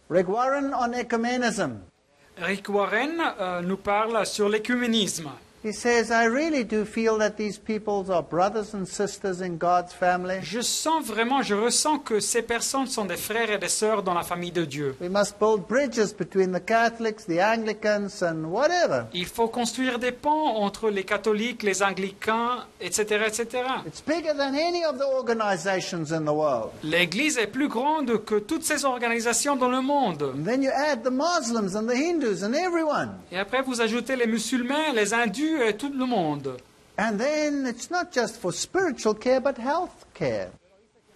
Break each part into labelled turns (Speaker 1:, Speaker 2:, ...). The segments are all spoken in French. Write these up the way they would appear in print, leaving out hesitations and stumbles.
Speaker 1: Rick Warren on ecumenism.
Speaker 2: Rick Warren nous parle sur l'écuménisme.
Speaker 1: He says, I really do feel that these peoples are brothers and sisters in God's family.
Speaker 2: Je ressens que ces personnes sont des frères et des sœurs dans la famille de Dieu.
Speaker 1: We must build bridges between the Catholics, the Anglicans, and whatever.
Speaker 2: Il faut construire des ponts entre les catholiques, les anglicains, etc., etc.
Speaker 1: It's bigger than any of the organizations in the world.
Speaker 2: L'Église est plus grande que toutes ces organisations dans le monde.
Speaker 1: And then you add the Muslims and the Hindus and everyone.
Speaker 2: Et après, vous ajoutez les musulmans, les hindus et tout le monde.
Speaker 1: And then it's not just for spiritual care, but health care.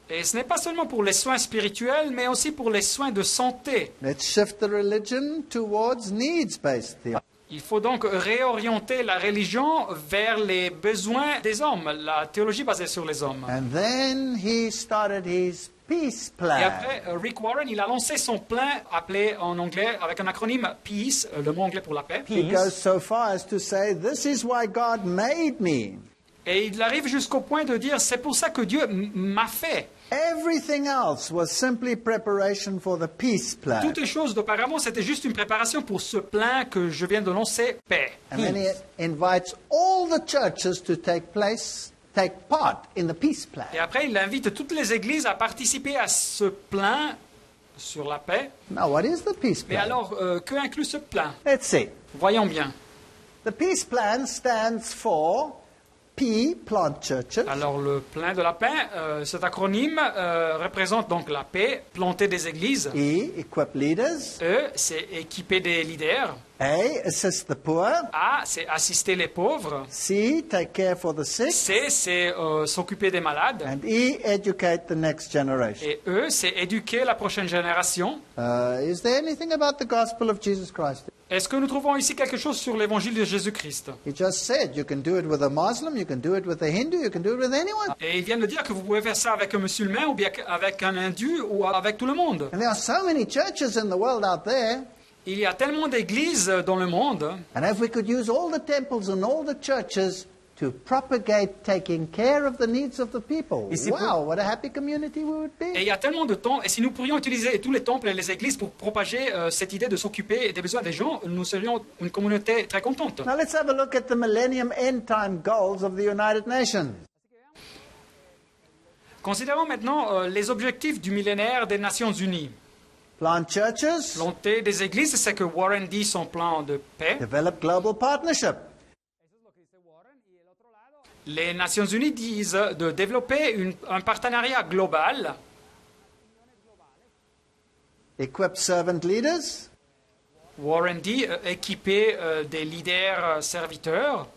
Speaker 2: Et ce n'est pas seulement pour les soins spirituels, mais aussi pour les soins de santé.
Speaker 1: Let's shift the religion towards needs-based theology.
Speaker 2: Il faut donc réorienter la religion vers les besoins des hommes, la théologie basée sur les hommes.
Speaker 1: And then he started his peace
Speaker 2: Et
Speaker 1: plan.
Speaker 2: après, Rick Warren, il a lancé son plan appelé en anglais, avec un acronyme PEACE, le mot anglais pour la paix.
Speaker 1: He goes so far as to say, this is why God made me.
Speaker 2: Et il arrive jusqu'au point de dire, c'est pour ça que Dieu m'a fait.
Speaker 1: Everything else was simply preparation for the peace plan.
Speaker 2: Toutes les choses d'auparavant, c'était juste une préparation pour ce plan que je viens de lancer, paix.
Speaker 1: And then he invites all the churches to take part in the peace plan.
Speaker 2: Et après, il invite toutes les églises à participer à ce plan sur la paix.
Speaker 1: Now, what is the peace
Speaker 2: Mais
Speaker 1: plan?
Speaker 2: alors, que inclut ce plan?
Speaker 1: Let's see.
Speaker 2: Voyons bien.
Speaker 1: The peace plan stands for P, plant churches.
Speaker 2: Alors, le plan de la paix, cet acronyme représente donc la paix, planter des églises.
Speaker 1: E, equip leaders.
Speaker 2: E, c'est équiper des leaders.
Speaker 1: A, assist the poor.
Speaker 2: A, c'est assister les pauvres.
Speaker 1: C, take care for the sick.
Speaker 2: C, c'est s'occuper des malades.
Speaker 1: And E, educate the next generation.
Speaker 2: Et E, c'est éduquer la prochaine génération.
Speaker 1: Is there anything about the gospel of Jesus Christ?
Speaker 2: Est-ce que nous trouvons ici quelque chose sur l'évangile de Jésus-Christ?
Speaker 1: He just said you can do it with a Muslim, you can do it with a Hindu, you can do it with anyone.
Speaker 2: Et il vient de dire que vous pouvez faire ça avec un musulman ou bien avec un hindu ou avec tout le monde.
Speaker 1: And there are so many churches in the world out there.
Speaker 2: Il y a tellement d'églises dans le monde.
Speaker 1: And if we could use all the temples and all the churches to propagate taking care of the needs of the people.
Speaker 2: Et c'est
Speaker 1: Wow, what a happy community we would
Speaker 2: Et il
Speaker 1: be.
Speaker 2: y a tellement de temps, et si nous pourrions utiliser tous les temples et les églises pour propager cette idée de s'occuper des besoins des gens, nous serions une communauté très contente.
Speaker 1: Now let's have a look at the Millennium End Time goals of the United Nations.
Speaker 2: Considérons maintenant les objectifs du millénaire des Nations Unies.
Speaker 1: Plant churches,
Speaker 2: Planter des églises, c'est que Warren dit son plan de paix.
Speaker 1: develop global partnership.
Speaker 2: Les Nations Unies disent de développer un partenariat global.
Speaker 1: Equip servant leaders,
Speaker 2: Warren dit équiper des leaders serviteurs.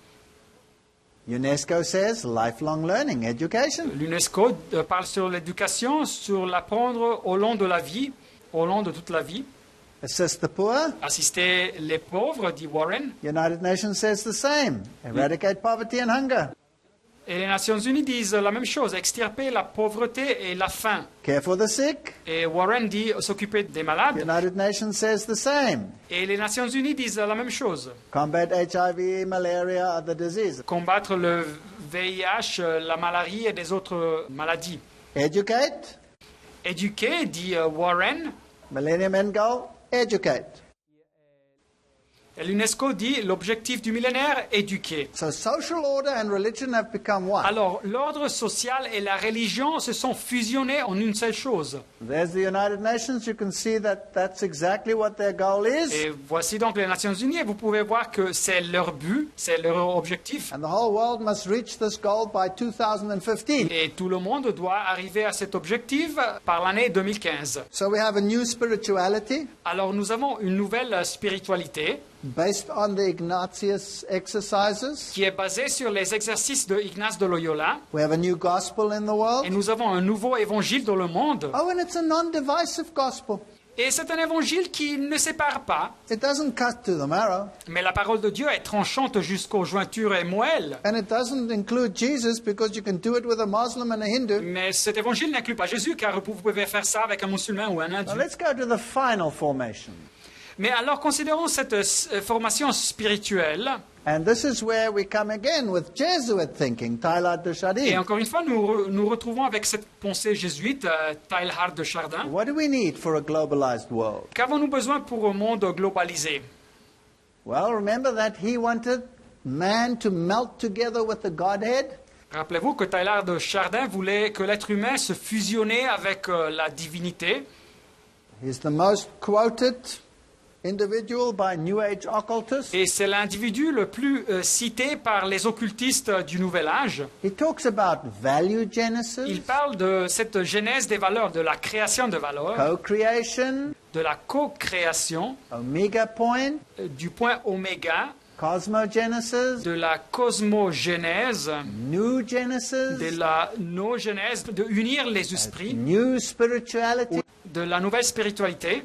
Speaker 1: UNESCO says lifelong learning, education.
Speaker 2: L'UNESCO parle sur l'éducation, sur l'apprendre au long de la vie, au long de toute la vie.
Speaker 1: Assist the poor.
Speaker 2: Assister les pauvres, dit Warren.
Speaker 1: United Nations says the same. Eradicate poverty and hunger.
Speaker 2: Et les Nations Unies disent la même chose, extirper la pauvreté et la faim.
Speaker 1: Care for the sick.
Speaker 2: Et Warren dit s'occuper des malades.
Speaker 1: United Nations says the same.
Speaker 2: Et les Nations Unies disent la même chose.
Speaker 1: Combat HIV, malaria, other diseases.
Speaker 2: Combattre le VIH, la malarie et des autres maladies.
Speaker 1: Educate.
Speaker 2: Éduquer, dit Warren.
Speaker 1: Millennium End Goal, educate.
Speaker 2: Et l'UNESCO dit l'objectif du millénaire, éduquer.
Speaker 1: So social order and religion have become one.
Speaker 2: Alors, l'ordre social et la religion se sont fusionnés en une seule chose.
Speaker 1: There's the United Nations. You can see that that's exactly what their goal is.
Speaker 2: Et voici donc les Nations Unies, et vous pouvez voir que c'est leur but, c'est leur objectif.
Speaker 1: And the whole world must reach this goal by 2015.
Speaker 2: Et tout le monde doit arriver à cet objectif par l'année 2015.
Speaker 1: So we have a new spirituality
Speaker 2: Alors, nous avons une nouvelle spiritualité
Speaker 1: based on the Ignatius exercises.
Speaker 2: qui est basée sur les exercices de Ignace de Loyola.
Speaker 1: We have a new gospel in the world.
Speaker 2: Et nous avons un nouveau évangile dans le monde.
Speaker 1: Oh, and it's a non-divisive gospel.
Speaker 2: Et c'est un évangile qui ne sépare pas.
Speaker 1: It doesn't cut to the marrow.
Speaker 2: Mais la parole de Dieu est tranchante jusqu'aux jointures et moelles.
Speaker 1: And it doesn't include Jesus because you can do it with a Muslim and a Hindu.
Speaker 2: Mais cet évangile n'inclut pas Jésus, car vous pouvez faire ça avec un musulman ou un
Speaker 1: Now
Speaker 2: hindou.
Speaker 1: let's go to the final formation.
Speaker 2: Mais alors, considérons cette formation spirituelle.
Speaker 1: And this is where we come again with Jesuit thinking, Teilhard de
Speaker 2: Et
Speaker 1: Chardin.
Speaker 2: encore une fois, nous retrouvons avec cette pensée jésuite, Teilhard de Chardin.
Speaker 1: What do we need for a globalized world?
Speaker 2: Qu'avons-nous besoin pour un monde globalisé?
Speaker 1: Well, remember that he wanted man to melt together with the Godhead.
Speaker 2: Rappelez-vous que Teilhard de Chardin voulait que l'être humain se fusionnait avec la divinité.
Speaker 1: He's the most quoted individual by New Age occultists.
Speaker 2: Et c'est l'individu le plus cité par les occultistes du Nouvel Âge.
Speaker 1: He talks about value
Speaker 2: Il
Speaker 1: genesis,
Speaker 2: parle de cette genèse des valeurs, de la création de valeurs,
Speaker 1: co-creation,
Speaker 2: de la co-création,
Speaker 1: omega point,
Speaker 2: du point oméga,
Speaker 1: cosmogenesis,
Speaker 2: de la cosmogénèse,
Speaker 1: new genesis,
Speaker 2: de la no-genèse, de unir les esprits,
Speaker 1: new spirituality.
Speaker 2: de la nouvelle spiritualité.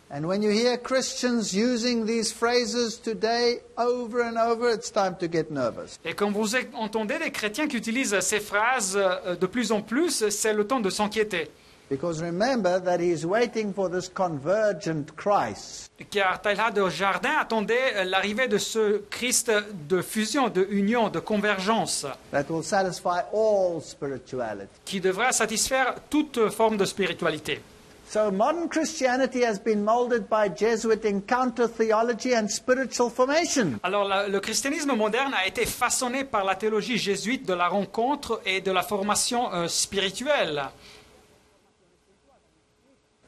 Speaker 1: And when you hear Christians using these phrases today over and over, it's time to get nervous.
Speaker 2: Et quand vous entendez des chrétiens qui utilisent ces phrases de plus en plus, c'est le temps de s'inquiéter.
Speaker 1: Because remember that he is waiting for this convergent Christ.
Speaker 2: Car Teilhard de Chardin attendait l'arrivée de ce Christ de fusion, de union, de convergence,
Speaker 1: That will satisfy all spirituality.
Speaker 2: qui devra satisfaire toute forme de spiritualité.
Speaker 1: So modern Christianity has been molded by Jesuit encounter theology and spiritual formation.
Speaker 2: Alors le christianisme moderne a été façonné par la théologie jésuite de la rencontre et de la formation spirituelle.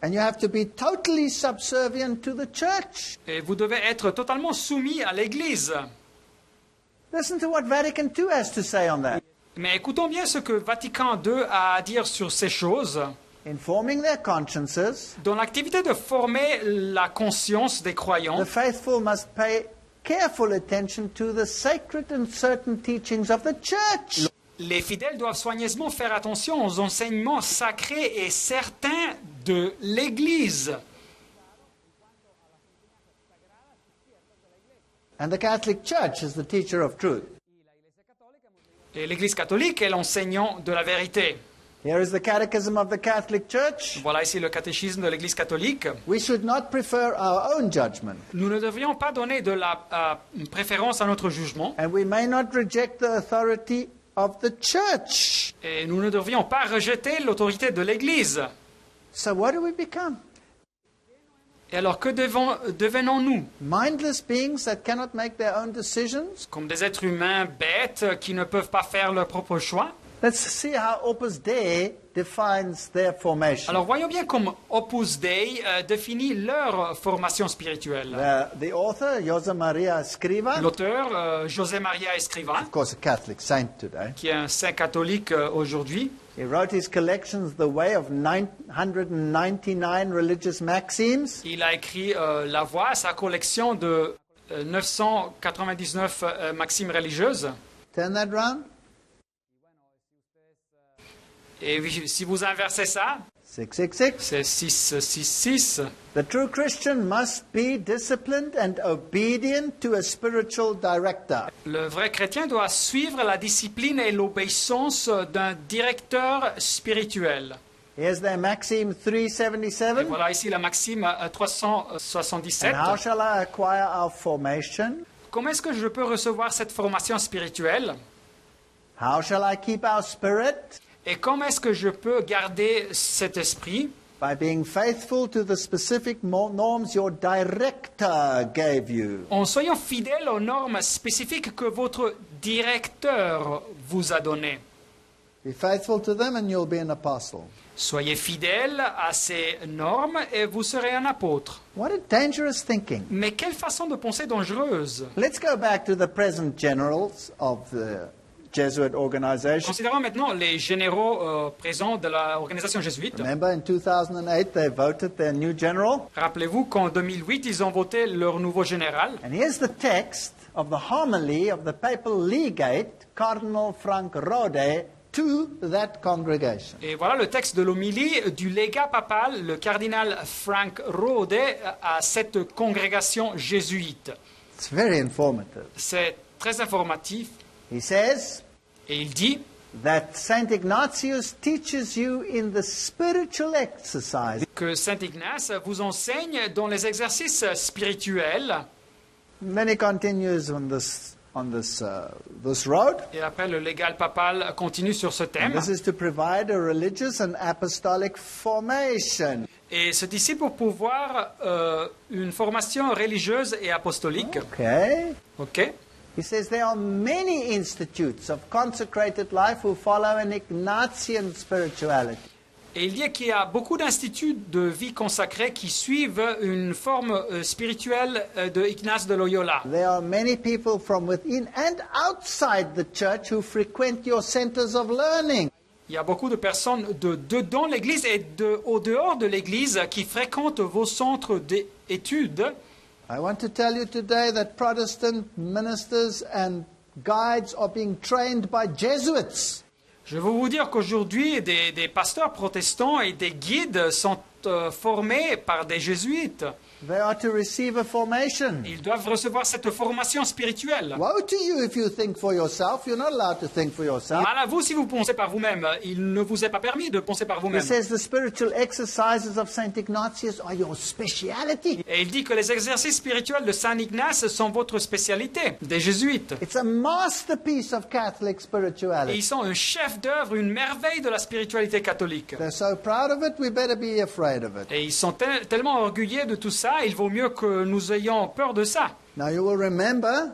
Speaker 1: And you have to be totally subservient to the church.
Speaker 2: Et vous devez être totalement soumis à l'Église.
Speaker 1: Listen to what Vatican II has to say on that.
Speaker 2: Mais écoutons bien ce que Vatican II a à dire sur ces choses.
Speaker 1: In forming their consciences,
Speaker 2: Dans l'activité de former la conscience des croyants,
Speaker 1: the faithful must pay careful attention to the sacred and certain teachings of the church.
Speaker 2: les fidèles doivent soigneusement faire attention aux enseignements sacrés et certains de l'Église.
Speaker 1: And the Catholic Church is the teacher of truth.
Speaker 2: Et l'Église catholique est l'enseignant de la vérité.
Speaker 1: Here is the Catechism of the Catholic Church.
Speaker 2: Voilà ici le catéchisme de l'Église catholique.
Speaker 1: We should not prefer our own judgment,
Speaker 2: Nous ne devrions pas donner de la préférence à notre jugement
Speaker 1: and we may not reject the authority of the church.
Speaker 2: et nous ne devrions pas rejeter l'autorité de l'Église.
Speaker 1: So what do we become?
Speaker 2: Et alors que devenons-nous?
Speaker 1: Mindless beings that cannot make their own decisions?
Speaker 2: Comme des êtres humains bêtes qui ne peuvent pas faire leur propre choix?
Speaker 1: Let's see how Opus Dei defines their formation.
Speaker 2: Alors voyons bien comme Opus Dei définit leur formation spirituelle.
Speaker 1: The author, Jose Maria Escriva,
Speaker 2: L'auteur, José Maria Escriva,
Speaker 1: of course a Catholic saint today,
Speaker 2: qui est un saint catholique aujourd'hui,
Speaker 1: he wrote his collections The Way of 999 Religious Maxims.
Speaker 2: il a écrit La Voix, sa collection de 999 maximes religieuses.
Speaker 1: Turn that round.
Speaker 2: Et si vous inversez ça,
Speaker 1: 666.
Speaker 2: c'est 666.
Speaker 1: The true Christian must be disciplined and obedient to a spiritual director.
Speaker 2: Le vrai chrétien doit suivre la discipline et l'obéissance d'un directeur spirituel.
Speaker 1: Here's their Maxim
Speaker 2: Et
Speaker 1: 377.
Speaker 2: voilà ici la maxime 377.
Speaker 1: And how shall I acquire our formation?
Speaker 2: Comment est-ce que je peux recevoir cette formation spirituelle?
Speaker 1: How shall I keep our spirit?
Speaker 2: Et comment est-ce que je peux garder cet esprit?
Speaker 1: By being faithful to the specific norms your director gave you.
Speaker 2: En soyant fidèle aux normes spécifiques que votre directeur vous a données.
Speaker 1: Be faithful to them and you'll be an apostle.
Speaker 2: Soyez fidèle à ces normes et vous serez un apôtre.
Speaker 1: What a dangerous thinking.
Speaker 2: Mais quelle façon de penser dangereuse!
Speaker 1: Let's go back to the present generals of the Jesuit organization.
Speaker 2: Considérons maintenant les généraux présents de l'organisation jésuite.
Speaker 1: Remember, in 2008, they voted their new general.
Speaker 2: Rappelez-vous qu'en 2008, ils ont voté leur nouveau général.
Speaker 1: And here's the text of the homily of the papal legate, Cardinal Frank Rode, to that congregation.
Speaker 2: Et voilà le texte de l'homilie du légat papal, le cardinal Frank Rode, à cette congrégation jésuite.
Speaker 1: It's very informative.
Speaker 2: C'est très informatif.
Speaker 1: He says
Speaker 2: Et il dit
Speaker 1: that Saint Ignatius teaches you in the spiritual exercise.
Speaker 2: que Saint Ignace vous enseigne dans les exercices spirituels.
Speaker 1: Then he continues on this on this road.
Speaker 2: Et après, le légal papal continue sur ce
Speaker 1: And
Speaker 2: thème.
Speaker 1: this is to provide a religious and apostolic formation.
Speaker 2: Et ceci pour pouvoir une formation religieuse et apostolique.
Speaker 1: Okay.
Speaker 2: OK?
Speaker 1: He says there are many institutes of consecrated life who follow an Ignatian spirituality.
Speaker 2: Et il dit qu'il y a beaucoup d'instituts de vie consacrée qui suivent une forme spirituelle de Ignace de Loyola.
Speaker 1: There are many people from within and outside the church who frequent your centers of learning.
Speaker 2: Il y a beaucoup de personnes dedans l'Église et au dehors de l'Église qui fréquentent vos centres d'études.
Speaker 1: I want to tell you today that Protestant ministers and guides are being trained by Jesuits.
Speaker 2: Je veux vous dire qu'aujourd'hui, des pasteurs protestants et des guides sont formés par des jésuites.
Speaker 1: They are to receive a formation.
Speaker 2: Ils doivent recevoir cette formation spirituelle.
Speaker 1: Woe to you if you think for yourself. You're not allowed to think for yourself.
Speaker 2: Mal à vous si vous pensez par vous-même. Il ne vous est pas permis de penser par
Speaker 1: He
Speaker 2: vous-même.
Speaker 1: says the spiritual exercises of Saint Ignatius are your speciality.
Speaker 2: Et il dit que les exercices spirituels de Saint Ignace sont votre spécialité, des jésuites.
Speaker 1: It's a masterpiece of Catholic
Speaker 2: Et
Speaker 1: spirituality.
Speaker 2: ils sont un chef-d'œuvre, une merveille de la spiritualité catholique.
Speaker 1: They're so proud of it, we better be afraid of it.
Speaker 2: Et ils sont tellement orgueilleux de tout ça, il vaut mieux que nous ayons peur de ça.
Speaker 1: Now you will remember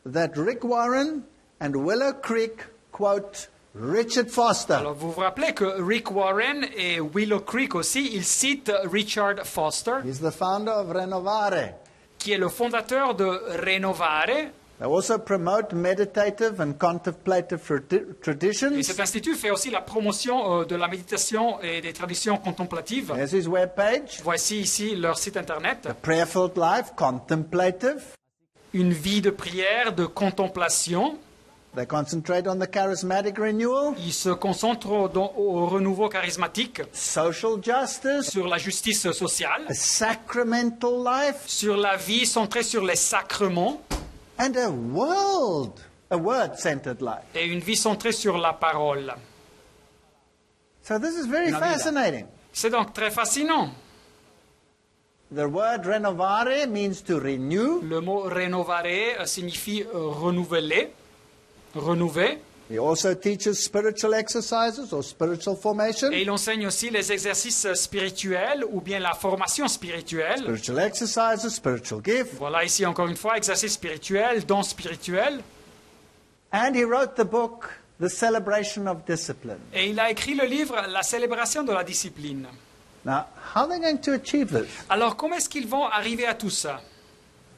Speaker 1: that Rick Warren and Willow Creek quote Richard Foster.
Speaker 2: Alors vous vous rappelez que Rick Warren et Willow Creek aussi, ils citent Richard Foster,
Speaker 1: He's the founder of Renovare.
Speaker 2: qui est le fondateur de Renovare.
Speaker 1: They also promote meditative and contemplative
Speaker 2: Et
Speaker 1: traditions.
Speaker 2: cet institut fait aussi la promotion de la méditation et des traditions contemplatives.
Speaker 1: There's his webpage.
Speaker 2: Voici ici leur site internet.
Speaker 1: A prayerful life, contemplative.
Speaker 2: Une vie de prière, de contemplation.
Speaker 1: They concentrate on the charismatic renewal,
Speaker 2: Ils se concentrent au renouveau charismatique,
Speaker 1: social justice,
Speaker 2: sur la justice sociale,
Speaker 1: a sacramental life,
Speaker 2: sur la vie centrée sur les sacrements
Speaker 1: and a word-centered life.
Speaker 2: et une vie centrée sur la parole.
Speaker 1: So this is very
Speaker 2: Una vida.
Speaker 1: fascinating.
Speaker 2: C'est donc très fascinant.
Speaker 1: The word renovare means to renew.
Speaker 2: Le mot renovare signifie renouveler, renouveler.
Speaker 1: He also teaches spiritual exercises or spiritual formation.
Speaker 2: Et il enseigne aussi les exercices spirituels ou bien la formation spirituelle.
Speaker 1: Spiritual exercises, spiritual gift.
Speaker 2: Voilà ici encore une fois, exercice spirituel, don spirituel.
Speaker 1: And he wrote the book, The Celebration of Discipline.
Speaker 2: Et il a écrit le livre La célébration de la discipline.
Speaker 1: Now, how are they going to achieve this?
Speaker 2: Alors comment est-ce qu'ils vont arriver à tout ça?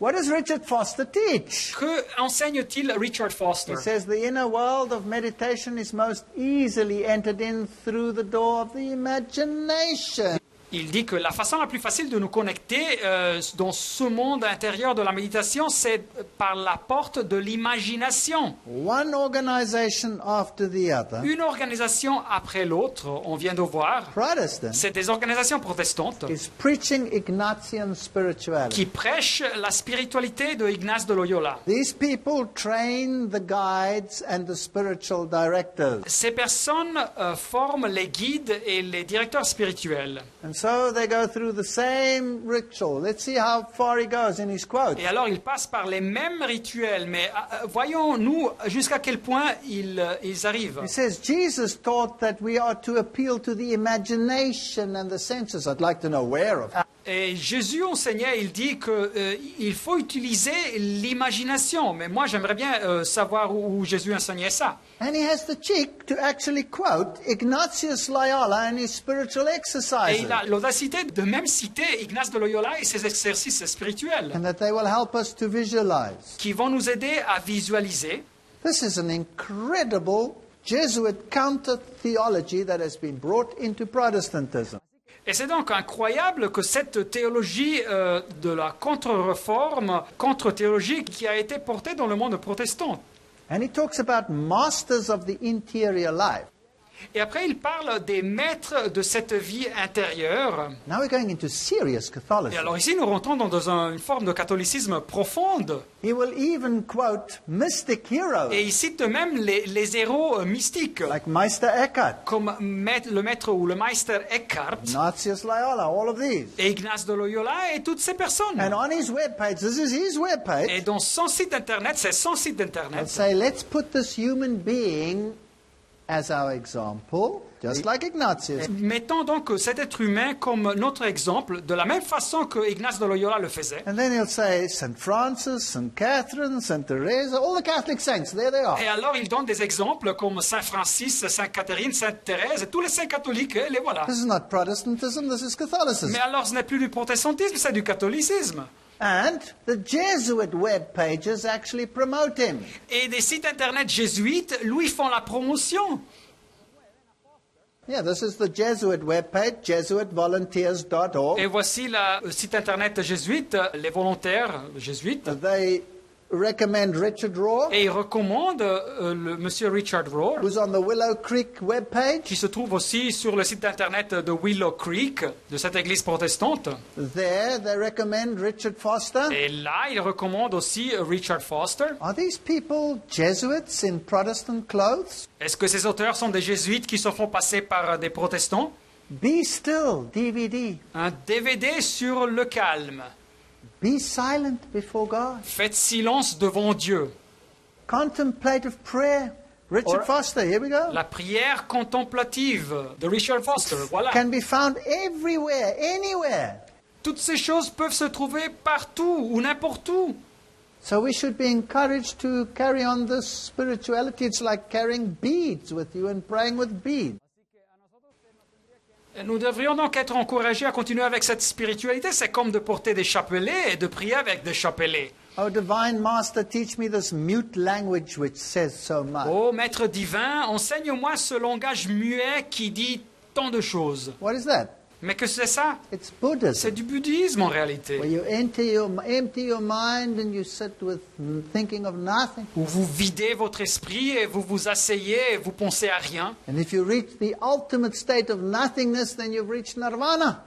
Speaker 1: What does Richard Foster teach?
Speaker 2: Que enseigne-t-il Richard Foster?
Speaker 1: He says the inner world of meditation is most easily entered in through the door of the imagination.
Speaker 2: Il dit que la façon la plus facile de nous connecter dans ce monde intérieur de la méditation, c'est par la porte de l'imagination.
Speaker 1: One organization after the other,
Speaker 2: Une organisation après l'autre, on vient de voir,
Speaker 1: Protestant,
Speaker 2: c'est des organisations protestantes
Speaker 1: is preaching Ignatian spirituality.
Speaker 2: qui prêchent la spiritualité de Ignace de Loyola.
Speaker 1: These people train the guides and the spiritual directors.
Speaker 2: Ces personnes forment les guides et les directeurs spirituels.
Speaker 1: And so they go through the same ritual. Let's see how far he goes in his quote.
Speaker 2: Et alors ils passent par les mêmes rituels, mais voyons-nous jusqu'à quel point ils arrivent.
Speaker 1: He says Jesus taught that we are to appeal to the imagination and the senses. I'd like to know where of.
Speaker 2: Et Jésus enseignait, il dit qu'il faut utiliser l'imagination. Mais moi, j'aimerais bien savoir où Jésus enseignait ça.
Speaker 1: And he has the cheek to actually quote Ignatius Loyola and his spiritual
Speaker 2: Et
Speaker 1: exercises.
Speaker 2: il a l'audacité de même citer Ignace de Loyola et ses exercices spirituels
Speaker 1: And that they will help us to visualize.
Speaker 2: qui vont nous aider à visualiser.
Speaker 1: This is an incredible Jesuit counter-theology that has been brought into Protestantism.
Speaker 2: Et c'est donc incroyable que cette théologie de la contre-réforme, contre-théologie qui a été portée dans le monde protestant.
Speaker 1: And he talks about masters of the interior life.
Speaker 2: Et après, il parle des maîtres de cette vie intérieure.
Speaker 1: Now we're going into serious
Speaker 2: Et
Speaker 1: Catholicism.
Speaker 2: alors ici, nous rentrons dans une forme de catholicisme profonde.
Speaker 1: He will even quote mystic heroes
Speaker 2: Et il cite même les héros mystiques,
Speaker 1: like Meister Eckhart,
Speaker 2: comme le maître ou le Meister Eckhart,
Speaker 1: Ignatius Loyola, all of these.
Speaker 2: et Ignace de Loyola et toutes ces personnes.
Speaker 1: And on his webpage, this is his
Speaker 2: Et
Speaker 1: webpage,
Speaker 2: dans son site internet, c'est son site
Speaker 1: I'll
Speaker 2: internet,
Speaker 1: say, let's put this human being as our example, just like Ignatius.
Speaker 2: mettons donc cet être humain comme notre exemple, de la même façon que Ignace de Loyola le faisait.
Speaker 1: And then he'll say, St. Francis, St. Catherine, St. Teresa, all the Catholic saints, there they are.
Speaker 2: Et alors il donne des exemples comme Saint Francis, Sainte Catherine, Sainte Thérèse, et tous les saints catholiques, et les voilà.
Speaker 1: This is not Protestantism, this is Catholicism.
Speaker 2: Mais alors ce n'est plus du protestantisme, c'est du catholicisme.
Speaker 1: And the Jesuit web pages actually promote him.
Speaker 2: Et des sites internet jésuites, lui, font la promotion.
Speaker 1: Yeah, this is the Jesuit webpage, jesuitvolunteers.org.
Speaker 2: Et voici le site internet jésuite, les volontaires jésuites.
Speaker 1: They recommend Richard Rohr,
Speaker 2: Et il recommande le monsieur Richard Rohr,
Speaker 1: who's on the Willow Creek webpage.
Speaker 2: qui se trouve aussi sur le site internet de Willow Creek, de cette église protestante.
Speaker 1: There, they recommend Richard Foster.
Speaker 2: Et là, il recommande aussi Richard Foster.
Speaker 1: Are these people Jesuits in Protestant clothes?
Speaker 2: Est-ce que ces auteurs sont des jésuites qui se font passer par des protestants?
Speaker 1: Be still, DVD.
Speaker 2: Un DVD sur le calme.
Speaker 1: Be silent before God.
Speaker 2: Faites silence devant Dieu.
Speaker 1: Contemplative prayer. Richard
Speaker 2: Or-
Speaker 1: Foster, here we go.
Speaker 2: La prière contemplative de Richard Foster, voilà.
Speaker 1: Can be found everywhere, anywhere.
Speaker 2: Toutes ces choses peuvent se trouver partout ou n'importe où.
Speaker 1: So we should be encouraged to carry on this spirituality. It's like carrying beads with you and praying with beads.
Speaker 2: Et nous devrions donc être encouragés à continuer avec cette spiritualité. C'est comme de porter des chapelets et de prier avec des chapelets.
Speaker 1: Oh, Divine Master, teach me this mute language which says so much.
Speaker 2: Ô Maître divin, enseigne-moi ce langage muet qui dit tant de choses.
Speaker 1: What is that?
Speaker 2: Mais que c'est ça?
Speaker 1: It's
Speaker 2: C'est
Speaker 1: Buddhism.
Speaker 2: du bouddhisme en
Speaker 1: Where
Speaker 2: réalité.
Speaker 1: you empty your mind and you sit with thinking of nothing.
Speaker 2: Où vous videz votre esprit et vous vous asseyez et vous pensez à rien.
Speaker 1: And if you reach the ultimate state of nothingness, then you've reached nirvana.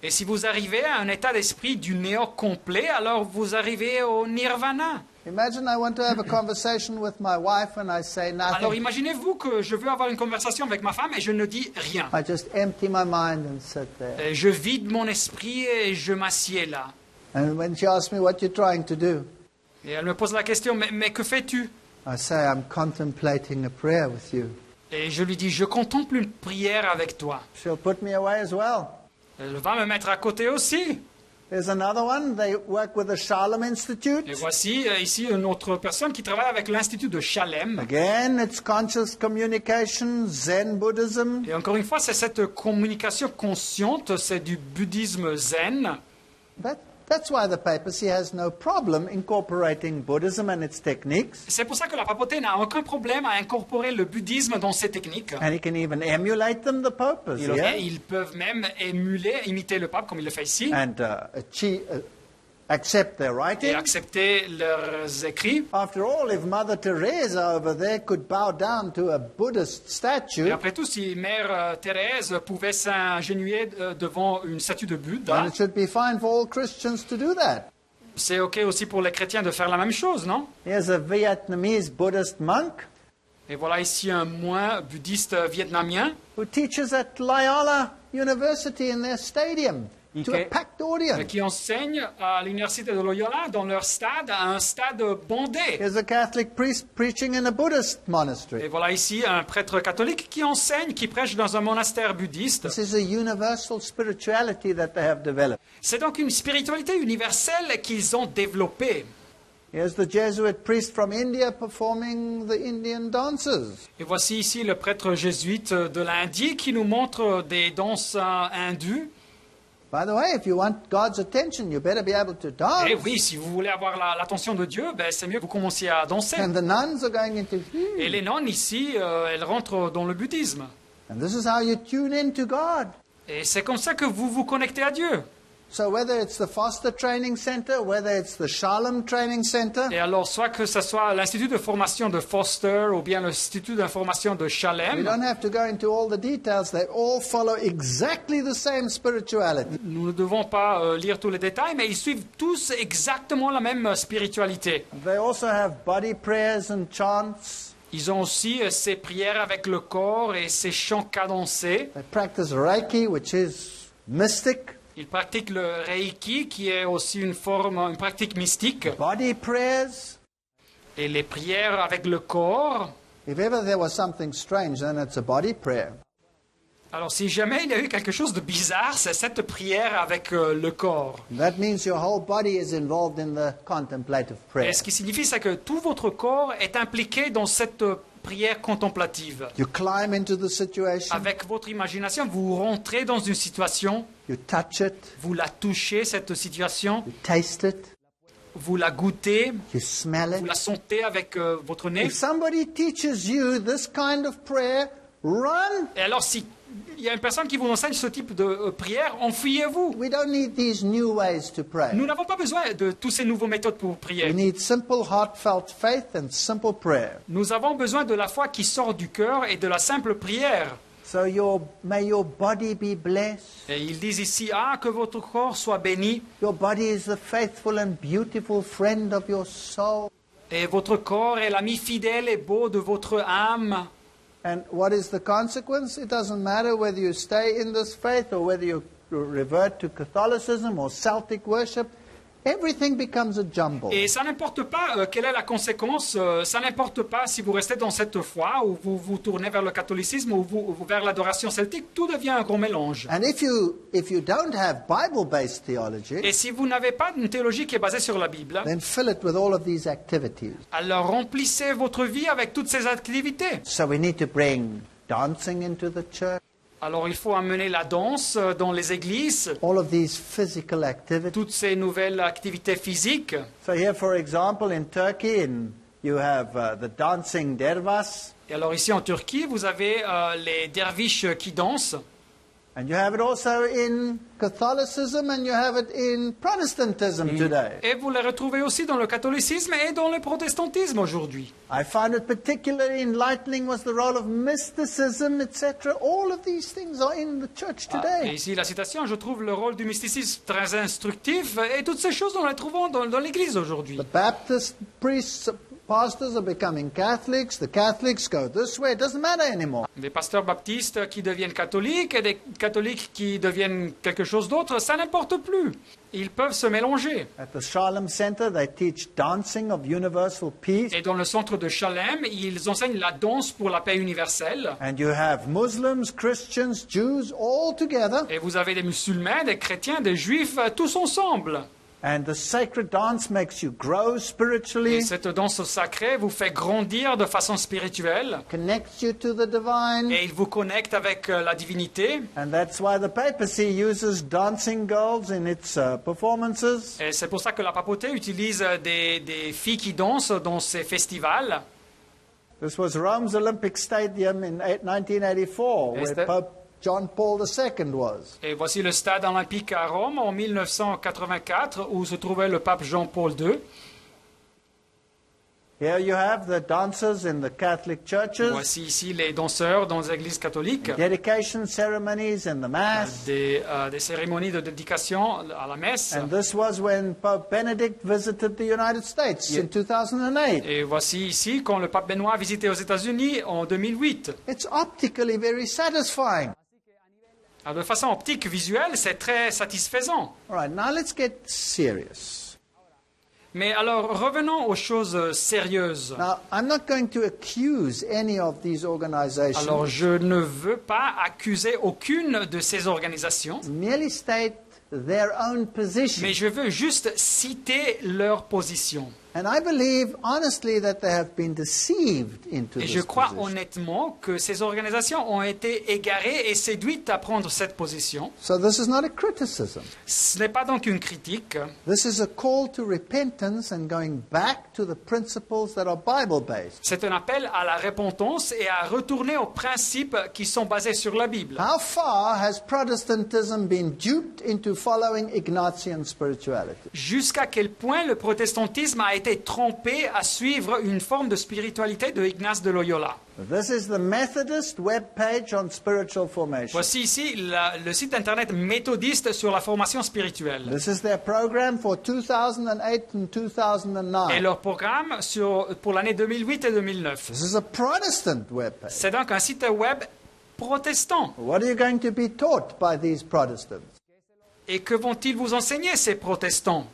Speaker 2: Et si vous arrivez à un état d'esprit du néant complet, alors vous arrivez au nirvana.
Speaker 1: Imagine I want to have a conversation with my wife and I say
Speaker 2: Alors
Speaker 1: nothing.
Speaker 2: imaginez-vous que je veux avoir une conversation avec ma femme et je ne dis rien.
Speaker 1: I just empty my mind and sit there.
Speaker 2: Et je vide mon esprit et je m'assieds là.
Speaker 1: And when she asks me what you're trying to do,
Speaker 2: Et elle me pose la question, mais que fais-tu?
Speaker 1: I say I'm contemplating a prayer with you.
Speaker 2: Et je lui dis, je contemple une prière avec toi.
Speaker 1: She'll put me away as well.
Speaker 2: Elle va me mettre à côté aussi.
Speaker 1: There's another one. They work with the Shalom Institute.
Speaker 2: Et voici ici une autre personne qui travaille avec l'Institut de Chalem.
Speaker 1: Again, it's conscious communication, Zen Buddhism.
Speaker 2: Et encore une fois, c'est cette communication consciente, c'est du bouddhisme zen.
Speaker 1: That's why the papacy has no problem incorporating Buddhism and its techniques.
Speaker 2: C'est pour ça que la papauté n'a aucun problème à incorporer le bouddhisme dans ses techniques.
Speaker 1: And he can even emulate them, the Pope is
Speaker 2: Et
Speaker 1: here.
Speaker 2: ils peuvent même imiter le pape comme il le fait ici
Speaker 1: And accept their
Speaker 2: et
Speaker 1: writing.
Speaker 2: accepter leurs écrits.
Speaker 1: After all, if Mother Teresa over there could bow down to a Buddhist
Speaker 2: Et
Speaker 1: statue,
Speaker 2: après tout, si Mère Thérèse pouvait s'agenouiller devant une statue de
Speaker 1: then
Speaker 2: Bouddha,
Speaker 1: it should be fine for all Christians to do that.
Speaker 2: c'est OK aussi pour les chrétiens de faire la même chose, non?
Speaker 1: Here's a Vietnamese Buddhist monk
Speaker 2: Et voilà ici un moine bouddhiste vietnamien
Speaker 1: who teaches at Loyola University in their stadium to a packed audience.
Speaker 2: qui enseigne à l'université de Loyola dans leur stade, à un stade bondé.
Speaker 1: Here's a Catholic priest preaching in a Buddhist
Speaker 2: Et
Speaker 1: monastery.
Speaker 2: voilà ici un prêtre catholique qui enseigne, qui prêche dans un monastère bouddhiste.
Speaker 1: This is a universal spirituality that they have developed.
Speaker 2: C'est donc une spiritualité universelle qu'ils ont développée.
Speaker 1: Here's the Jesuit priest from India performing the Indian dances.
Speaker 2: Et voici ici le prêtre jésuite de l'Indie qui nous montre des danses hindoues.
Speaker 1: By the way, if you want God's attention, you better be able to dance.
Speaker 2: Et oui, si vous voulez avoir l'attention de Dieu, ben, c'est mieux que vous commenciez à danser.
Speaker 1: And the nuns are going into
Speaker 2: Et les nonnes ici, elles rentrent dans le bouddhisme.
Speaker 1: And this is how you tune in to God.
Speaker 2: Et c'est comme ça que vous vous connectez à Dieu.
Speaker 1: So whether it's the Foster Training Center, whether it's the Shalom Training Center,
Speaker 2: Et alors, soit que ce soit l'Institut de formation de Foster ou bien l'Institut d'information de
Speaker 1: we
Speaker 2: Shalem,
Speaker 1: don't have to go into all the details. They all follow exactly the same spirituality.
Speaker 2: nous ne devons pas lire tous les détails, mais ils suivent tous exactement la même spiritualité.
Speaker 1: They also have body prayers and chants.
Speaker 2: Ils ont aussi ces prières avec le corps et ces chants cadencés.
Speaker 1: They practice Reiki, which is mystic.
Speaker 2: Ils pratiquent le Reiki, qui est aussi une pratique mystique.
Speaker 1: Body prayers.
Speaker 2: Et les prières avec le corps.
Speaker 1: If ever there was something strange, then it's a body prayer.
Speaker 2: Alors, si jamais il y a eu quelque chose de bizarre, c'est cette prière avec le corps.
Speaker 1: That means your whole body is involved in the contemplative prayer.
Speaker 2: Et ce qui signifie, c'est que tout votre corps est impliqué dans cette prière contemplative.
Speaker 1: You climb into the situation,
Speaker 2: Avec votre imagination, vous rentrez dans une situation,
Speaker 1: you touch it,
Speaker 2: vous la touchez, cette situation,
Speaker 1: you taste it,
Speaker 2: vous la goûtez,
Speaker 1: you smell
Speaker 2: vous la
Speaker 1: it.
Speaker 2: sentez avec votre nez.
Speaker 1: If somebody teaches you this kind of prayer, run.
Speaker 2: Et alors, si il y a une personne qui vous enseigne ce type de prière, enfuyez-vous.
Speaker 1: We don't need these new ways to pray.
Speaker 2: Nous n'avons pas besoin de toutes ces nouvelles méthodes pour
Speaker 1: We
Speaker 2: prier.
Speaker 1: need simple, heartfelt faith and simple prayer.
Speaker 2: Nous avons besoin de la foi qui sort du cœur et de la simple prière.
Speaker 1: So may your body be blessed.
Speaker 2: Et ils disent ici, que votre corps soit béni.
Speaker 1: Your body is the faithful and beautiful friend of your soul.
Speaker 2: Et votre corps est l'ami fidèle et beau de votre âme.
Speaker 1: And what is the consequence? It doesn't matter whether you stay in this faith or whether you revert to Catholicism or Celtic worship. Everything becomes a jumble.
Speaker 2: Et ça n'importe pas quelle est la conséquence, ça n'importe pas si vous restez dans cette foi ou vous vous tournez vers le catholicisme ou vers l'adoration celtique, tout devient un gros mélange.
Speaker 1: And if you don't have Bible-based theology,
Speaker 2: Et si vous n'avez pas une théologie qui est basée sur la Bible,
Speaker 1: then fill it with all of these activities.
Speaker 2: alors remplissez votre vie avec toutes ces activités.
Speaker 1: So we need to bring dancing into the church,
Speaker 2: Alors il faut amener la danse dans les églises,
Speaker 1: all of these physical activities.
Speaker 2: toutes ces nouvelles activités physiques.
Speaker 1: So here, for example, in Turkey, you have the dancing dervas,
Speaker 2: Et alors ici en Turquie, vous avez les derviches qui dansent.
Speaker 1: and you have it also in Catholicism, and you have it in Protestantism today.
Speaker 2: Et vous les retrouvez aussi dans le catholicisme et dans le protestantisme aujourd'hui.
Speaker 1: I found it particularly enlightening was the role of mysticism, etc. All of these things are in the church
Speaker 2: Et
Speaker 1: today.
Speaker 2: ici la citation, je trouve le rôle du mysticisme très instructif et toutes ces choses nous les trouvons dans l'Église aujourd'hui.
Speaker 1: The Baptist priests, pastors are becoming Catholics. The Catholics go this way. It doesn't matter anymore.
Speaker 2: Des pasteurs baptistes qui deviennent catholiques et des catholiques qui deviennent quelque chose d'autre, ça n'importe plus. Ils peuvent se mélanger.
Speaker 1: At the Shalom Center, they teach dancing of universal peace.
Speaker 2: Et dans le centre de Shalem, ils enseignent la danse pour la paix universelle.
Speaker 1: And you have Muslims, Christians, Jews all together.
Speaker 2: Et vous avez des musulmans, des chrétiens, des juifs, tous ensemble.
Speaker 1: And the sacred dance makes you grow
Speaker 2: Et
Speaker 1: spiritually,
Speaker 2: cette danse sacrée vous fait grandir de façon spirituelle.
Speaker 1: connects you to the divine.
Speaker 2: Et il vous connecte avec la divinité.
Speaker 1: And that's why the papacy uses dancing girls in its performances.
Speaker 2: Et c'est pour ça que la papauté utilise des filles qui dansent dans ces festivals.
Speaker 1: This was Rome's Olympic Stadium in 1984,
Speaker 2: Yes,
Speaker 1: where
Speaker 2: that-
Speaker 1: Pope John Paul II was.
Speaker 2: Et voici le stade olympique à Rome en 1984 où se trouvait le pape Jean-Paul II.
Speaker 1: Here you have the dancers in the Catholic churches,
Speaker 2: Voici ici les danseurs dans les églises catholiques.
Speaker 1: dedication ceremonies in the Mass.
Speaker 2: Des cérémonies de dédication à la messe.
Speaker 1: And this was when Pope Benedict visited the United States in 2008.
Speaker 2: Et voici ici quand le pape Benoît a visité aux États-Unis en 2008.
Speaker 1: It's optically very satisfying.
Speaker 2: Alors, de façon optique, visuelle, c'est très satisfaisant.
Speaker 1: All right, now let's get serious.
Speaker 2: Mais alors, revenons aux choses sérieuses.
Speaker 1: Now, I'm not going to accuse any of these organizations,
Speaker 2: Alors, je ne veux pas accuser aucune de ces organisations,
Speaker 1: merely state their own position.
Speaker 2: mais je veux juste citer leur position.
Speaker 1: And I believe honestly that they have been deceived into
Speaker 2: Et
Speaker 1: this
Speaker 2: je crois
Speaker 1: position.
Speaker 2: honnêtement que ces organisations ont été égarées et séduites à prendre cette position.
Speaker 1: So this is not a criticism.
Speaker 2: Ce n'est pas donc une critique,
Speaker 1: This is a call to repentance and going back to the principles that are Bible-based.
Speaker 2: c'est un appel à la repentance et à retourner aux principes qui sont basés sur la Bible.
Speaker 1: How far has Protestantism been duped into following Ignatian spirituality?
Speaker 2: Jusqu'à quel point le protestantisme a été trompé à suivre une forme de spiritualité de Ignace de Loyola.
Speaker 1: This is the Methodist web page on spiritual formation.
Speaker 2: Voici ici le site internet méthodiste sur la formation spirituelle.
Speaker 1: This is their program for 2008 and
Speaker 2: Et
Speaker 1: 2009.
Speaker 2: leur programme pour l'année 2008 et 2009.
Speaker 1: This is a Protestant web page.
Speaker 2: C'est donc un site web protestant.
Speaker 1: What are you going to be taught by these Protestants?
Speaker 2: Et que vont-ils vous enseigner, ces protestants?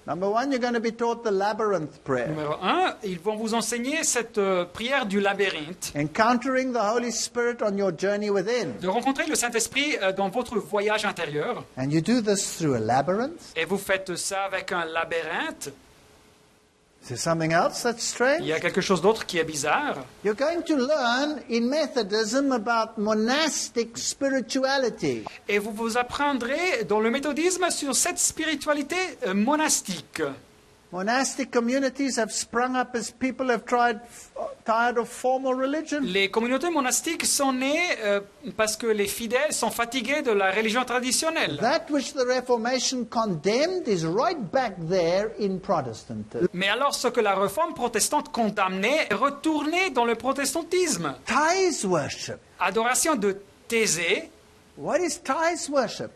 Speaker 1: Number one, you're going to be taught the labyrinth prayer.
Speaker 2: Numéro 1, ils vont vous enseigner cette prière du labyrinthe.
Speaker 1: Encountering the Holy Spirit on your journey within.
Speaker 2: De rencontrer le Saint-Esprit dans votre voyage intérieur.
Speaker 1: And you do this through a labyrinth.
Speaker 2: Et vous faites ça avec un labyrinthe.
Speaker 1: Is there something else that's
Speaker 2: Il
Speaker 1: strange?
Speaker 2: y a quelque chose d'autre qui est bizarre.
Speaker 1: You're going to learn in Methodism about monastic spirituality.
Speaker 2: Et vous vous apprendrez dans le méthodisme sur cette spiritualité monastique.
Speaker 1: Monastic communities have sprung up as people have tired of formal religion.
Speaker 2: Les communautés monastiques sont nées parce que les fidèles sont fatigués de la religion traditionnelle.
Speaker 1: That which the Reformation condemned is right back there in Protestantism.
Speaker 2: Mais alors ce que la réforme protestante condamnait est retourné dans le protestantisme.
Speaker 1: Tithes worship.
Speaker 2: Adoration de Thésée.
Speaker 1: What is tithes worship?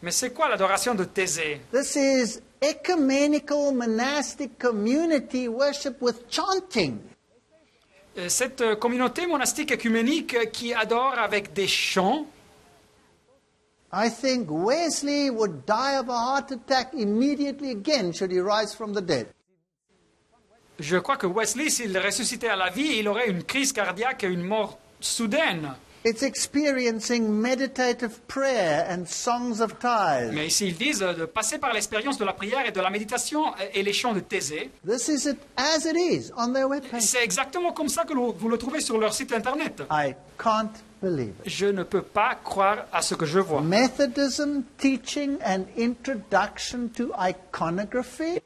Speaker 2: Mais c'est quoi l'adoration de Thésée?
Speaker 1: This is ecumenical monastic community worship with chanting.
Speaker 2: Cette communauté monastique œcuménique qui adore avec des chants.
Speaker 1: I think Wesley would die of a heart attack immediately again should he rise from the dead.
Speaker 2: Je crois que Wesley, s'il ressuscitait à la vie, il aurait une crise cardiaque et une mort soudaine.
Speaker 1: It's experiencing meditative prayer and songs of tithes.
Speaker 2: Mais ici, ils disent de passer par l'expérience de la prière et de la méditation et les chants de Thésée.
Speaker 1: This is it as it is on their webpage.
Speaker 2: C'est exactement comme ça que vous le trouvez sur leur site internet.
Speaker 1: I can't believe it.
Speaker 2: Je ne peux pas croire à ce que je vois.
Speaker 1: Methodism teaching an introduction to iconography.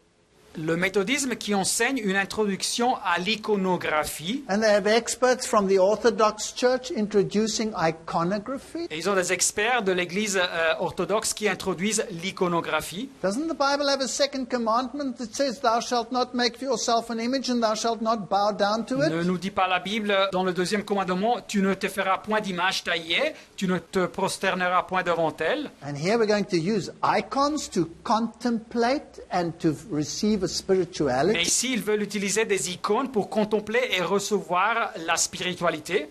Speaker 2: Le méthodisme qui enseigne une introduction à l'iconographie.
Speaker 1: And they have experts from the Orthodox Church introducing iconography.
Speaker 2: Et ils ont des experts de l'Église orthodoxe qui introduisent l'iconographie.
Speaker 1: Doesn't the Bible have a second commandment that says, "Thou shalt not make for yourself an image and thou shalt not bow down to
Speaker 2: Ne
Speaker 1: it"?
Speaker 2: nous dit pas la Bible dans le deuxième commandement, tu ne te feras point d'image taillée, tu ne te prosterneras point devant elle.
Speaker 1: And here we're going to use icons to contemplate and to receive a
Speaker 2: Mais
Speaker 1: spirituality.
Speaker 2: ici, ils veulent utiliser des icônes pour contempler et recevoir la spiritualité.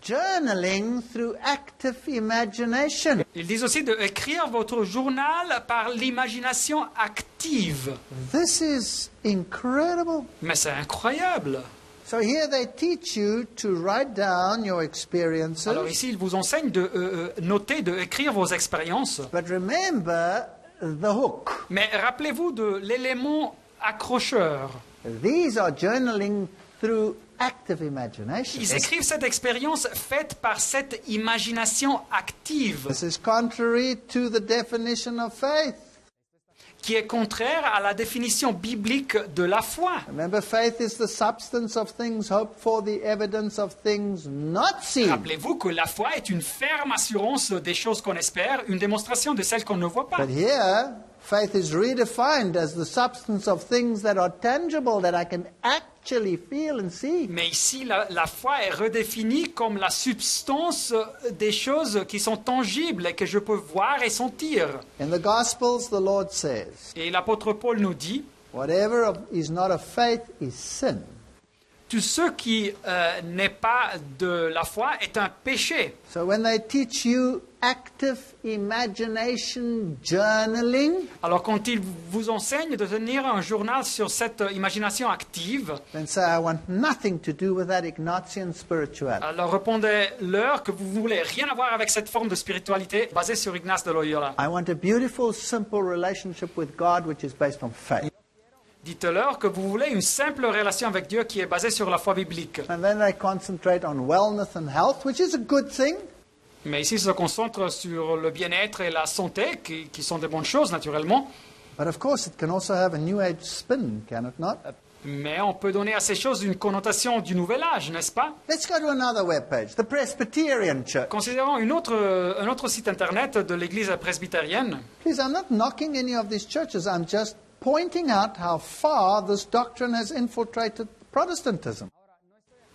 Speaker 1: Journaling through active imagination.
Speaker 2: Ils disent aussi d'écrire votre journal par l'imagination active.
Speaker 1: This is incredible.
Speaker 2: Mais c'est incroyable.
Speaker 1: So here they teach you to write down your experiences.
Speaker 2: Alors ici, ils vous enseignent de noter, d'écrire vos expériences.
Speaker 1: But remember the hook.
Speaker 2: Mais rappelez-vous de l'élément accrocheur.
Speaker 1: These are journaling through active imagination.
Speaker 2: Ils écrivent cette expérience faite par cette imagination active,
Speaker 1: This is contrary to the definition of faith.
Speaker 2: qui est contraire à la définition biblique de la foi.
Speaker 1: Remember, faith is the substance of things hoped for, the evidence of things not seen.
Speaker 2: Rappelez-vous que la foi est une ferme assurance des choses qu'on espère, une démonstration de celles qu'on ne voit pas.
Speaker 1: But here, faith is redefined as the substance of things that are tangible, that I can actually feel and see.
Speaker 2: Mais ici, la foi est redéfinie comme la substance des choses qui sont tangibles et que je peux voir et sentir.
Speaker 1: In the Gospels, the Lord says,
Speaker 2: Et l'apôtre Paul nous dit,
Speaker 1: whatever is not of faith is sin.
Speaker 2: tout ce qui n'est pas de la foi est un péché.
Speaker 1: So when they teach you active imagination journaling,
Speaker 2: Alors quand il vous enseigne de tenir un journal sur cette imagination active,
Speaker 1: then say, I want nothing to do with that Ignatian spirituality.
Speaker 2: alors répondez-leur que vous ne voulez rien avoir avec cette forme de spiritualité basée sur Ignace de Loyola.
Speaker 1: I want a beautiful, simple relationship with God which is based on faith.
Speaker 2: Dites-leur que vous voulez une simple relation avec Dieu qui est basée sur la foi biblique.
Speaker 1: And then they concentrate on wellness and health, which is a good thing.
Speaker 2: Mais ici, ils se concentrent sur le bien-être et la santé, qui sont des bonnes choses, naturellement.
Speaker 1: But of course, it can also have a New Age spin, can it not?
Speaker 2: Mais on peut donner à ces choses une connotation du nouvel âge, n'est-ce pas?
Speaker 1: Let's go to another webpage, the Presbyterian Church.
Speaker 2: Considérons un autre site internet de l'Église presbytérienne.
Speaker 1: Please, I'm not knocking any of these churches. I'm just pointing out how far this doctrine has infiltrated Protestantism.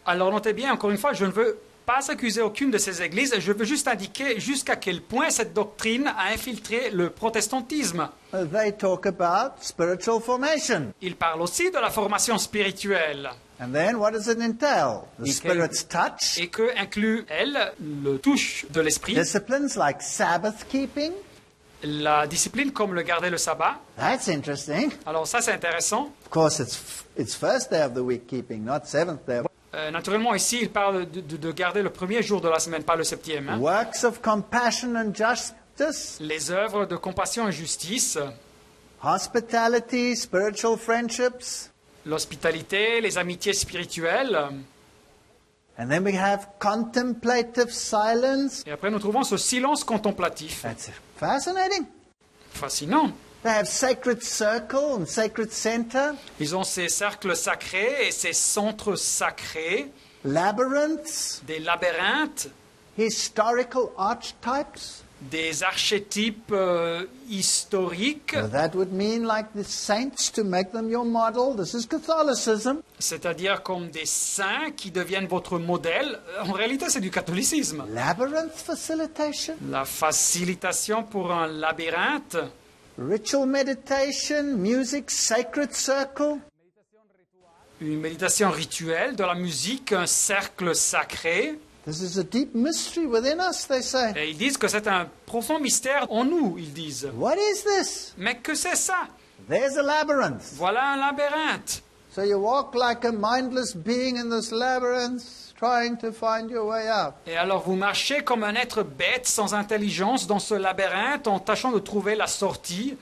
Speaker 2: Alors notez bien, encore une fois, je ne veux pas accuser aucune de ces églises, je veux juste indiquer jusqu'à quel point cette doctrine a infiltré le protestantisme.
Speaker 1: They talk about spiritual formation.
Speaker 2: Il parle aussi de la formation spirituelle.
Speaker 1: And then what does it entail? The
Speaker 2: Et
Speaker 1: Spirit's touch,
Speaker 2: Et que inclut, elle, le touche de l'esprit,
Speaker 1: disciplines like Sabbath keeping.
Speaker 2: la discipline comme le garder le sabbat.
Speaker 1: That's interesting.
Speaker 2: Alors ça, c'est intéressant.
Speaker 1: Of course, it's first day of the week keeping, not seventh day.
Speaker 2: Naturellement, ici, il parle de garder le premier jour de la semaine, pas le septième. Hein.
Speaker 1: Works of compassion and justice,
Speaker 2: Les œuvres de compassion et justice,
Speaker 1: hospitality, spiritual friendships.
Speaker 2: l'hospitalité, les amitiés spirituelles.
Speaker 1: And then we have contemplative silence.
Speaker 2: Et après, nous trouvons ce silence contemplatif.
Speaker 1: That's fascinating.
Speaker 2: Fascinant.
Speaker 1: They have sacred circle and sacred center,
Speaker 2: Ils ont ces cercles sacrés et ces centres sacrés,
Speaker 1: labyrinths,
Speaker 2: des labyrinthes,
Speaker 1: historical archetypes.
Speaker 2: des archétypes historiques,
Speaker 1: So that would mean like the saints to make them your model. This is Catholicism.
Speaker 2: c'est-à-dire comme des saints qui deviennent votre modèle. En réalité, c'est du catholicisme.
Speaker 1: Labyrinth facilitation,
Speaker 2: La facilitation pour un labyrinthe,
Speaker 1: ritual meditation, music, sacred circle.
Speaker 2: une méditation rituelle, de la musique, un cercle sacré.
Speaker 1: This is a deep mystery within us, they say.
Speaker 2: Et ils disent que c'est un profond mystère en nous, ils disent.
Speaker 1: What is this?
Speaker 2: Mais que c'est ça?
Speaker 1: There's a labyrinth.
Speaker 2: Voilà un labyrinthe.
Speaker 1: So you walk like a mindless being in this labyrinth, trying to find your way out.
Speaker 2: Et alors vous marchez comme un être bête, sans intelligence, dans ce labyrinthe, en tâchant de trouver la sortie.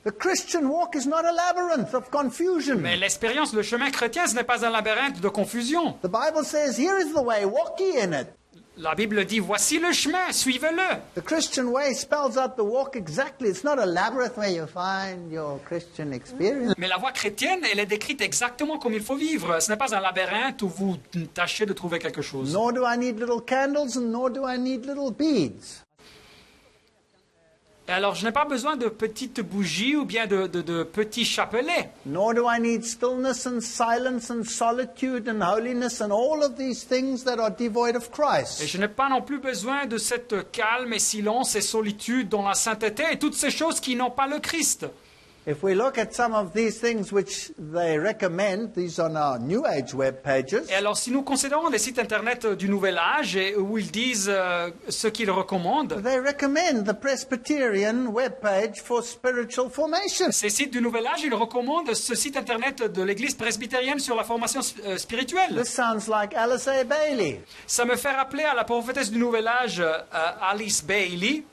Speaker 1: The Christian walk is not a labyrinth of confusion.
Speaker 2: Mais l'expérience, le chemin chrétien, ce n'est pas un labyrinthe de confusion.
Speaker 1: The Bible says, here is the way, walk ye in it.
Speaker 2: La Bible dit, voici le chemin, suivez-le.
Speaker 1: The Christian way spells out the walk exactly. It's not a labyrinth where you find your Christian experience.
Speaker 2: Mais la voie chrétienne, elle est décrite exactement comme il faut vivre. Ce n'est pas un labyrinthe où vous tâchez de trouver quelque chose.
Speaker 1: Nor do I need little candles and nor do I need little beads.
Speaker 2: Et alors, je n'ai pas besoin de petites bougies ou bien de petits chapelets.
Speaker 1: Nor do I need stillness and silence and solitude and holiness and all of these things that are devoid of
Speaker 2: Et
Speaker 1: Christ.
Speaker 2: je n'ai pas non plus besoin de cette calme et silence et solitude dans la sainteté et toutes ces choses qui n'ont pas le Christ.
Speaker 1: If we look at some of these things which they recommend, these on our New Age web pages,
Speaker 2: Et alors, si nous considérons les sites internet du Nouvel Âge et où ils disent ce qu'ils recommandent,
Speaker 1: they recommend the Presbyterian web page for spiritual formation.
Speaker 2: ces sites du Nouvel Âge, ils recommandent ce site internet de l'Église presbytérienne sur la formation spirituelle.
Speaker 1: This sounds like Alice A. Bailey,
Speaker 2: Ça me fait rappeler à la prophétesse du Nouvel Âge, Alice Bailey,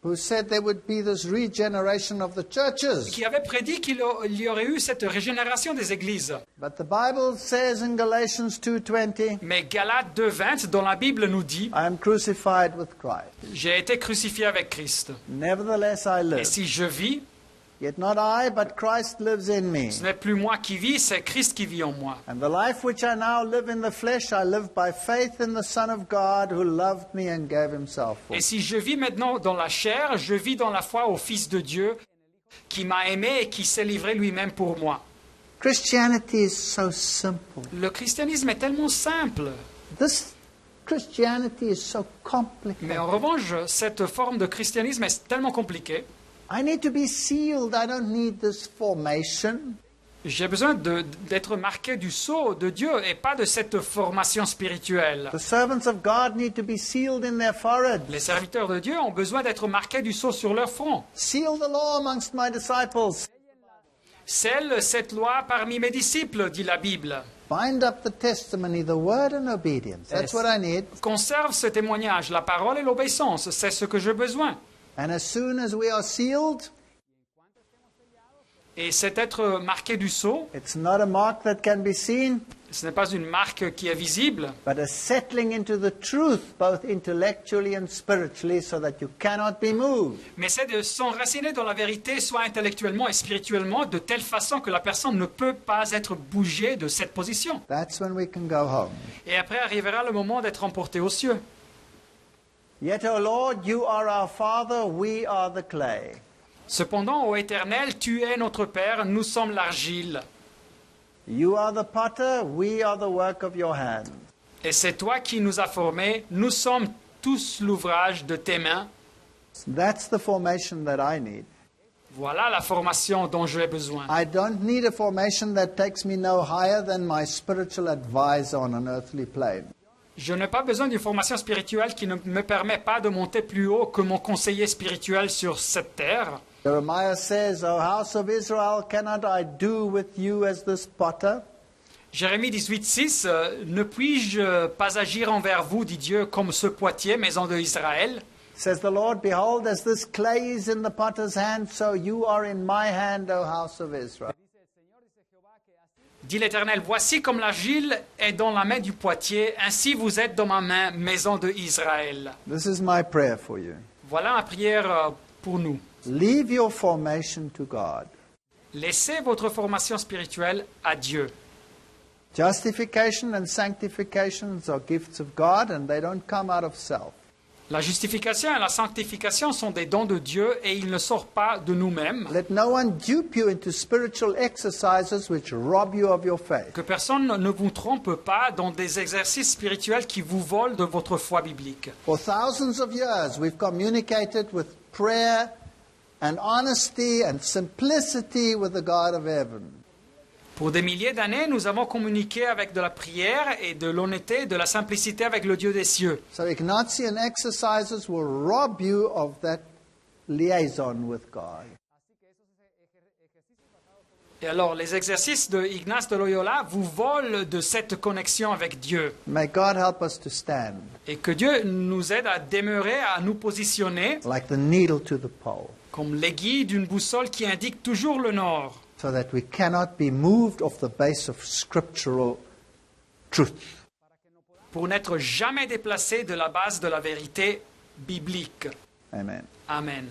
Speaker 1: who said there would be this regeneration of the churches.
Speaker 2: qui avait prédit qu'il y aurait eu cette régénération des églises.
Speaker 1: But the Bible says in Galatians 2:20,
Speaker 2: Mais Galates 2.20, dans la Bible, nous dit
Speaker 1: I am crucified with Christ.
Speaker 2: « J'ai été crucifié avec Christ.
Speaker 1: Nevertheless I
Speaker 2: Et
Speaker 1: live.
Speaker 2: si je vis,
Speaker 1: Yet not I, but Christ lives in me.
Speaker 2: ce n'est plus moi qui vis, c'est Christ qui vit en moi.
Speaker 1: And the life which I now live in the flesh, I live by faith in the Son of God who loved me and gave himself for me.
Speaker 2: Et si je vis maintenant dans la chair, je vis dans la foi au Fils de Dieu qui m'a aimé et qui s'est livré lui-même pour moi. »
Speaker 1: Christianity is so simple.
Speaker 2: Le christianisme est tellement simple.
Speaker 1: This Christianity is so complicated.
Speaker 2: Mais en revanche, cette forme de christianisme est tellement compliquée.
Speaker 1: I need to be sealed. I don't need this formation.
Speaker 2: J'ai besoin d'être marqué du sceau de Dieu et pas de cette formation spirituelle.
Speaker 1: The servants of God need to be sealed in their foreheads.
Speaker 2: Les serviteurs de Dieu ont besoin d'être marqués du sceau sur leur front.
Speaker 1: Seal the law amongst my disciples.
Speaker 2: Scelle cette loi parmi mes disciples, dit la Bible.
Speaker 1: Bind up the testimony, the word and obedience. That's what I need.
Speaker 2: Conserve ce témoignage, la parole et l'obéissance, c'est ce que j'ai besoin.
Speaker 1: And as soon as we are sealed,
Speaker 2: Et cet être marqué du sceau,
Speaker 1: it's not a mark that can be seen,
Speaker 2: ce n'est pas une marque qui est visible,
Speaker 1: but a settling into the truth, both intellectually and spiritually, so that you cannot be moved.
Speaker 2: mais c'est de s'enraciner dans la vérité, soit intellectuellement et spirituellement, de telle façon que la personne ne peut pas être bougée de cette position.
Speaker 1: That's when we can go home.
Speaker 2: Et après arrivera le moment d'être emporté aux cieux.
Speaker 1: Yet, O Lord, you are our Father, we are the clay.
Speaker 2: Cependant, ô Éternel, tu es notre Père, nous sommes l'argile.
Speaker 1: You are the potter, we are the work of your hands.
Speaker 2: Et c'est toi qui nous as formés, nous sommes tous l'ouvrage de tes mains.
Speaker 1: That's the formation that I need.
Speaker 2: Voilà la formation dont j'ai besoin.
Speaker 1: I don't need a formation that takes me no higher than my spiritual advisor on an earthly plane.
Speaker 2: Je n'ai pas besoin d'une formation spirituelle qui ne me permet pas de monter plus haut que mon conseiller spirituel sur cette terre.
Speaker 1: Jeremiah says, O house of Israel, cannot I do with you as this potter?
Speaker 2: Jérémie 18,6 Ne puis-je pas agir envers vous, dit Dieu, comme ce potier, maison de Israël?
Speaker 1: Says the Lord, behold, as this clay is in the potter's hand, so you are in my hand, O house of Israel.
Speaker 2: Dit l'Éternel, voici comme l'argile est dans la main du potier, ainsi vous êtes dans ma main, maison de Israël.
Speaker 1: This is my prayer for you.
Speaker 2: Voilà ma prière pour nous.
Speaker 1: Leave your formation to God.
Speaker 2: Laissez votre formation spirituelle à Dieu.
Speaker 1: Justification and sanctification are gifts of God, and they don't come out of self.
Speaker 2: La justification et la sanctification sont des dons de Dieu et ils ne sortent pas de nous-mêmes.
Speaker 1: Let no one dupe you into spiritual exercises which rob you of your faith.
Speaker 2: Que personne ne vous trompe pas dans des exercices spirituels qui vous volent de votre foi biblique.
Speaker 1: For thousands of years, we've communicated with prayer and honesty and simplicity with the God of heaven.
Speaker 2: Pour des milliers d'années, nous avons communiqué avec de la prière et de l'honnêteté et de la simplicité avec le Dieu des cieux.
Speaker 1: So Ignatian exercises will rob you of that liaison with God.
Speaker 2: Et alors, les exercices de Ignace de Loyola vous volent de cette connexion avec Dieu.
Speaker 1: May God help us to stand
Speaker 2: Et que Dieu nous aide à demeurer, à nous positionner
Speaker 1: like the needle to the pole,
Speaker 2: comme l'aiguille d'une boussole qui indique toujours le nord,
Speaker 1: so that we cannot be moved off the base of scriptural truth.
Speaker 2: pour n'être jamais déplacé de la base de la vérité biblique.
Speaker 1: Amen.
Speaker 2: Amen.